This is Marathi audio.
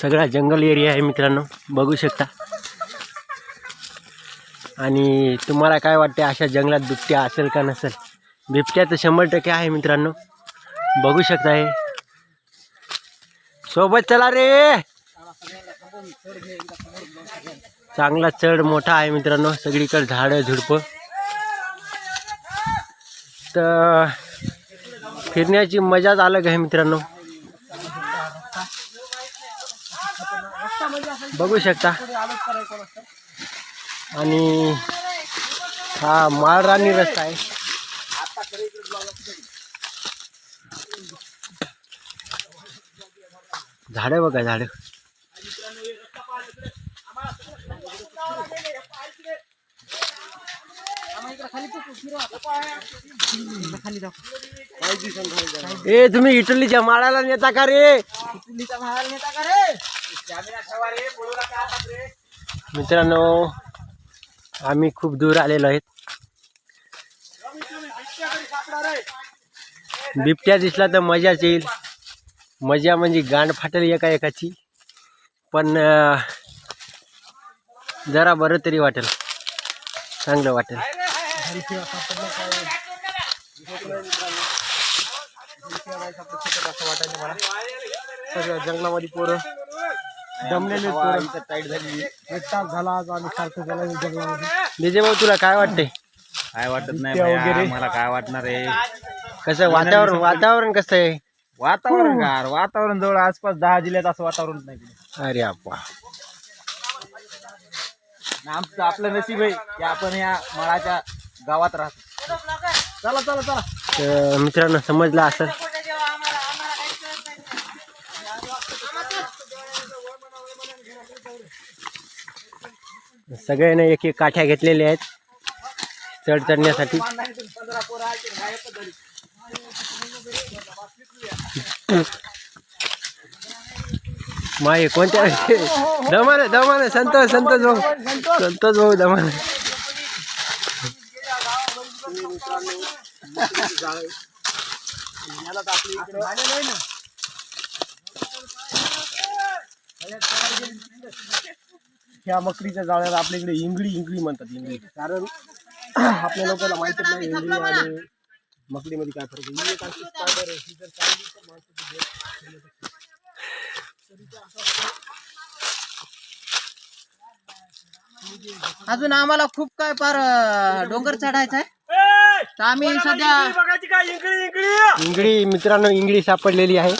सगळा जंगल एरिया आहे मित्रांनो, बघू शकता. आणि तुम्हाला काय वाटते अशा जंगलात बिबट्या असेल का नसेल? बिबट्या तर 100% आहे मित्रांनो, बघू शकता. हे सोबत चला रे. चांगला चढ मोठा आहे मित्रांनो, सगळीकडे झाडं झुडपं. तर फिरण्याची मजाच अलग आहे मित्रांनो, बघू शकता. आणि हा माळरानी रस्ता आहे. झाडं बघा, झाडं. ए तुम्ही इटलीच्या माळाला नेता का रे? मित्रांनो आम्ही खूप दूर आलेलो आहेत. बिबट्या दिसला तर मजाच येईल. मजा म्हणजे गांड फाटेल एका एकाची, पण जरा बरं तरी वाटेल, चांगलं वाटेल. सगळ्या जंगलामध्ये पोरं दमलेले, टाईट झाली. एक तास झाला आज आम्ही सारखं झालं जंगलामध्ये. निजे भाऊ तुला काय वाटते? काय वाटत नाही वगैरे, मला काय वाटणार आहे. कसं वातावरण कसं आहे? वातावरण गार, वातावरण जवळ आसपास 10 जिल्ह्यात असं वातावरण नाही. अरे अप्पा, आमचं आपलं नशीब आहे की आपण या मळाच्या गावात राहतो. चला चला चला. तर मित्रांनो समजलं असेल. सगळ्यांनी एक एक काठ्या घेतलेल्या आहेत चढ चढण्यासाठी. माय कोणत्या दमाने संतोष भाऊ दमाने. ह्या मकरीच्या जाळ्याला आपल्याकडे इंगळी म्हणतात. इंगळी कारण आपल्या लोकांना माहितीच नाही इंगळी आणि मकरीमध्ये काय फरक आहे. अजून आम्हाला खूप काय फार डोंगर चढायचा आहे. तर आम्ही सध्या इंगळी मित्रांनो इंगळी सापडलेली आहे.